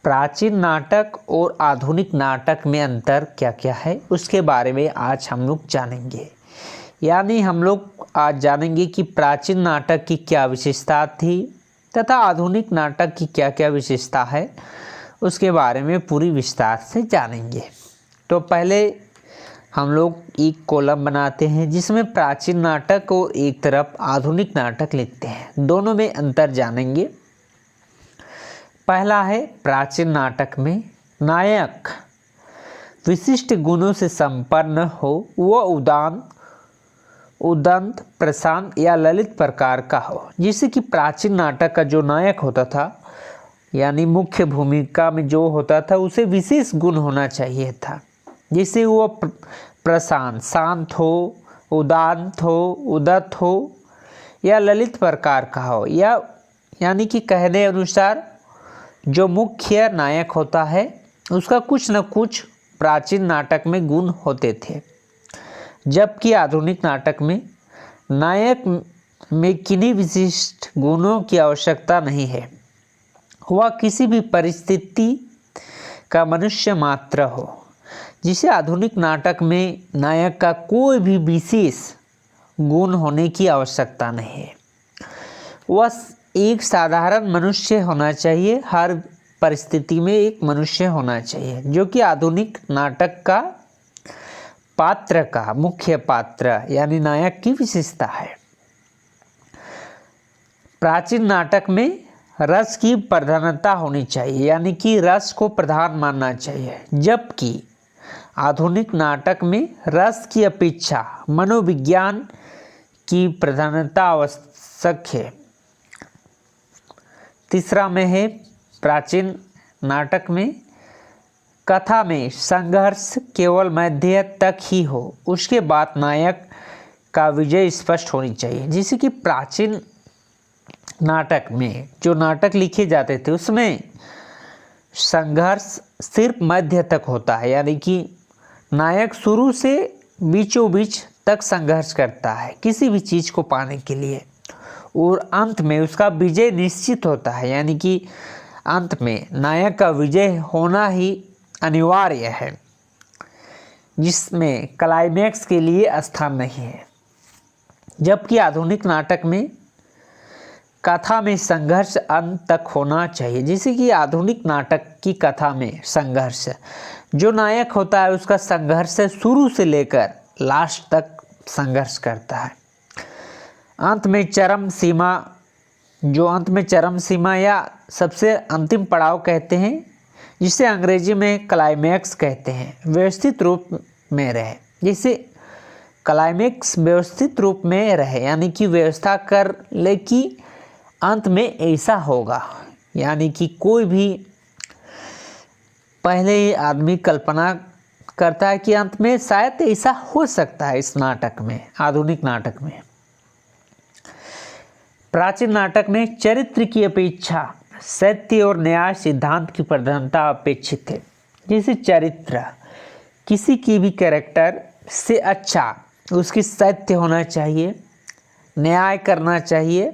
प्राचीन नाटक और आधुनिक नाटक में अंतर क्या क्या है उसके बारे में आज हम लोग जानेंगे। यानी हम लोग आज जानेंगे कि प्राचीन नाटक की क्या विशेषता थी तथा आधुनिक नाटक की क्या क्या विशेषता है उसके बारे में पूरी विस्तार से जानेंगे। तो पहले हम लोग एक कॉलम बनाते हैं जिसमें प्राचीन नाटक और एक तरफ आधुनिक नाटक लिखते हैं, दोनों में अंतर जानेंगे। पहला है प्राचीन नाटक में नायक विशिष्ट गुणों से संपन्न हो, वह उदंत प्रशांत या ललित प्रकार का हो। जैसे कि प्राचीन नाटक का जो नायक होता था यानी मुख्य भूमिका में जो होता था उसे विशेष गुण होना चाहिए था। जैसे वो प्रशांत शांत हो, उदांत हो, उदत्त हो या ललित प्रकार का हो, या यानी कि कहने अनुसार जो मुख्य नायक होता है उसका कुछ न कुछ प्राचीन नाटक में गुण होते थे, जबकि आधुनिक नाटक में नायक में किन्हीं विशिष्ट गुणों की आवश्यकता नहीं है, वह किसी भी परिस्थिति का मनुष्य मात्र हो। जिसे आधुनिक नाटक में नायक का कोई भी विशेष गुण होने की आवश्यकता नहीं है, वह एक साधारण मनुष्य होना चाहिए। हर परिस्थिति में एक मनुष्य होना चाहिए, जो कि आधुनिक नाटक का पात्र का मुख्य पात्र यानी नायक की विशेषता है। प्राचीन नाटक में रस की प्रधानता होनी चाहिए, यानी कि रस को प्रधान मानना चाहिए, जबकि आधुनिक नाटक में रस की अपेक्षा मनोविज्ञान की प्रधानता आवश्यक है। तीसरा में है प्राचीन नाटक में कथा में संघर्ष केवल मध्य तक ही हो, उसके बाद नायक का विजय स्पष्ट होनी चाहिए। जैसे कि प्राचीन नाटक में जो नाटक लिखे जाते थे उसमें संघर्ष सिर्फ मध्य तक होता है, यानी कि नायक शुरू से बीचों बीच तक संघर्ष करता है किसी भी चीज़ को पाने के लिए, और अंत में उसका विजय निश्चित होता है, यानी कि अंत में नायक का विजय होना ही अनिवार्य है, जिसमें क्लाइमैक्स के लिए स्थान नहीं है। जबकि आधुनिक नाटक में कथा में संघर्ष अंत तक होना चाहिए। जैसे कि आधुनिक नाटक की कथा में संघर्ष, जो नायक होता है उसका संघर्ष शुरू से लेकर लास्ट तक संघर्ष करता है। अंत में चरम सीमा या सबसे अंतिम पड़ाव कहते हैं, जिसे अंग्रेजी में क्लाइमैक्स कहते हैं, व्यवस्थित रूप में रहे। जैसे क्लाइमैक्स व्यवस्थित रूप में रहे, यानी कि व्यवस्था कर ले कि अंत में ऐसा होगा, यानी कि कोई भी पहले ही आदमी कल्पना करता है कि अंत में शायद ऐसा हो सकता है। इस नाटक में, आधुनिक नाटक में, प्राचीन नाटक में चरित्र की अपेक्षा सत्य और न्याय सिद्धांत की प्रधानता अपेक्षित है। जैसे चरित्र किसी की भी कैरेक्टर से अच्छा उसकी सत्य होना चाहिए, न्याय करना चाहिए,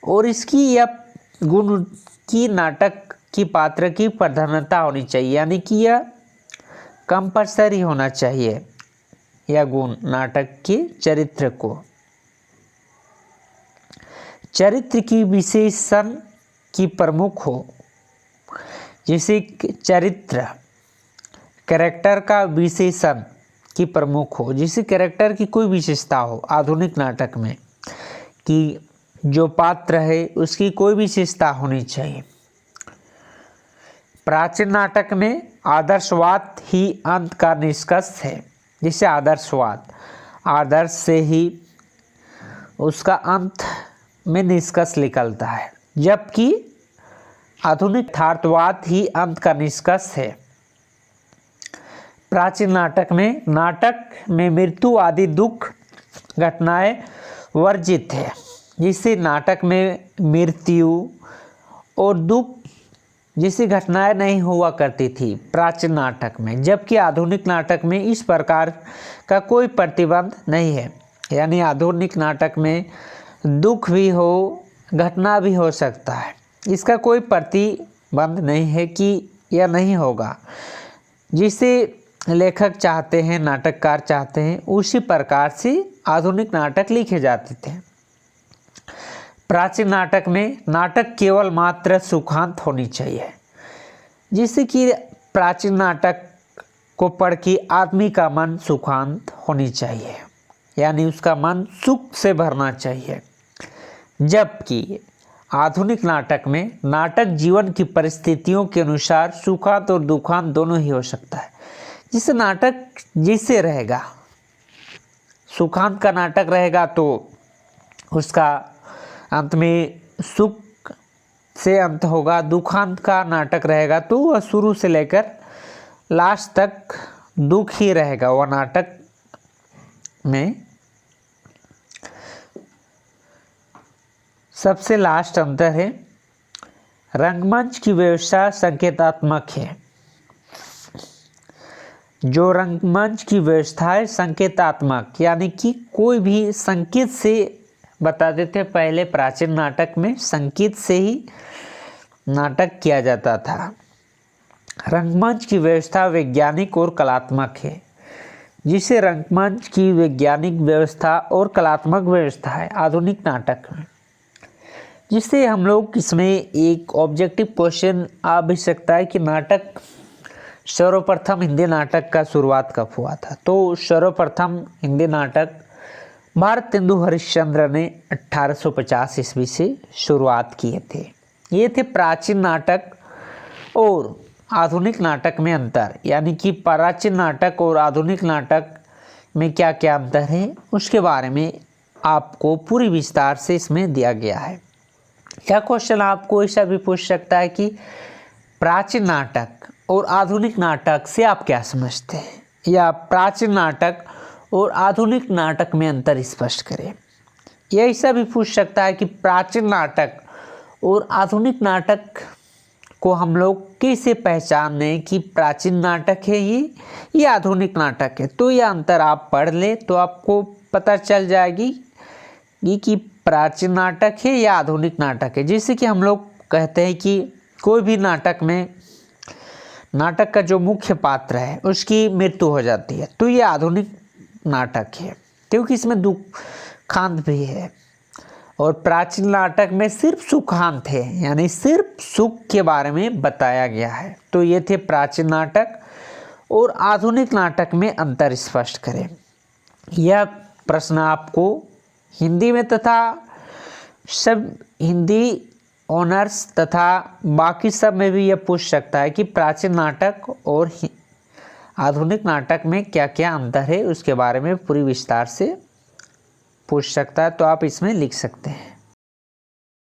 और इसकी यह गुण की नाटक की पात्र की प्रधानता होनी चाहिए, यानी कि यह कंपल्सरी होना चाहिए यह गुण नाटक के चरित्र को। चरित्र की विशेषण की प्रमुख हो, जैसे चरित्र कैरेक्टर का विशेषण की प्रमुख हो, जैसे कैरेक्टर की कोई विशेषता हो आधुनिक नाटक में कि जो पात्र है उसकी कोई विशेषता होनी चाहिए। प्राचीन नाटक में आदर्शवाद ही अंत का निष्कर्ष है। जैसे आदर्श से ही उसका अंत में निष्कर्ष निकलता है, जबकि आधुनिक यथार्थवाद ही अंत का निष्कर्ष है। प्राचीन नाटक में मृत्यु आदि दुख घटनाएं वर्जित है। जिससे नाटक में मृत्यु और दुख जैसी घटनाएं नहीं हुआ करती थी प्राचीन नाटक में, जबकि आधुनिक नाटक में इस प्रकार का कोई प्रतिबंध नहीं है। यानी आधुनिक नाटक में दुख भी हो, घटना भी हो सकता है, इसका कोई बंद नहीं है कि यह नहीं होगा। जिसे लेखक चाहते हैं, नाटककार चाहते हैं, उसी प्रकार से आधुनिक नाटक लिखे जाते थे। प्राचीन नाटक में नाटक केवल मात्र सुखांत होनी चाहिए, जिससे कि प्राचीन नाटक को पढ़ के आदमी का मन सुखांत होनी चाहिए, यानी उसका मन सुख से भरना चाहिए। जबकि आधुनिक नाटक में नाटक जीवन की परिस्थितियों के अनुसार सुखांत और दुखांत दोनों ही हो सकता है। जिस नाटक जिससे रहेगा, सुखांत का नाटक रहेगा तो उसका अंत में सुख से अंत होगा, दुखांत का नाटक रहेगा तो वह शुरू से लेकर लास्ट तक दुख ही रहेगा। वह नाटक में सबसे लास्ट अंतर है, रंगमंच की व्यवस्था संकेतात्मक है। जो रंगमंच की व्यवस्था है संकेतात्मक, यानी कि कोई भी संकेत से बताते थे। पहले प्राचीन नाटक में संकेत से ही नाटक किया जाता था। रंगमंच की व्यवस्था वैज्ञानिक और कलात्मक है। जिसे रंगमंच की वैज्ञानिक व्यवस्था और कलात्मक व्यवस्था है आधुनिक नाटक में, जिससे हम लोग इसमें एक ऑब्जेक्टिव क्वेश्चन आ भी सकता है कि नाटक सर्वप्रथम हिंदी नाटक का शुरुआत कब हुआ था। तो सर्वप्रथम हिंदी नाटक भारतेंदु हरिश्चंद्र ने 1850 ईस्वी से शुरुआत किए थे। ये थे प्राचीन नाटक और आधुनिक नाटक में अंतर, यानी कि प्राचीन नाटक और आधुनिक नाटक में क्या क्या अंतर है उसके बारे में आपको पूरी विस्तार से इसमें दिया गया है। यह क्वेश्चन आपको ऐसा भी पूछ सकता है कि प्राचीन नाटक और आधुनिक नाटक से आप क्या समझते हैं, या प्राचीन नाटक और आधुनिक नाटक में अंतर स्पष्ट करें। यह ऐसा भी पूछ सकता है कि प्राचीन नाटक और आधुनिक नाटक को हम लोग कैसे पहचानें कि प्राचीन नाटक है ये आधुनिक नाटक है। तो यह अंतर आप पढ़ ले तो आपको पता चल जाएगी कि प्राचीन नाटक है या आधुनिक नाटक है। जैसे कि हम लोग कहते हैं कि कोई भी नाटक में नाटक का जो मुख्य पात्र है उसकी मृत्यु हो जाती है, तो ये आधुनिक नाटक है, क्योंकि इसमें दुखांत भी है। और प्राचीन नाटक में सिर्फ सुखांत है, यानी सिर्फ सुख के बारे में बताया गया है। तो ये थे प्राचीन नाटक और आधुनिक नाटक में अंतर स्पष्ट करें। यह प्रश्न आपको हिंदी में तथा सब हिंदी ऑनर्स तथा बाकी सब में भी यह पूछ सकता है कि प्राचीन नाटक और आधुनिक नाटक में क्या क्या अंतर है उसके बारे में पूरी विस्तार से पूछ सकता है। तो आप इसमें लिख सकते हैं।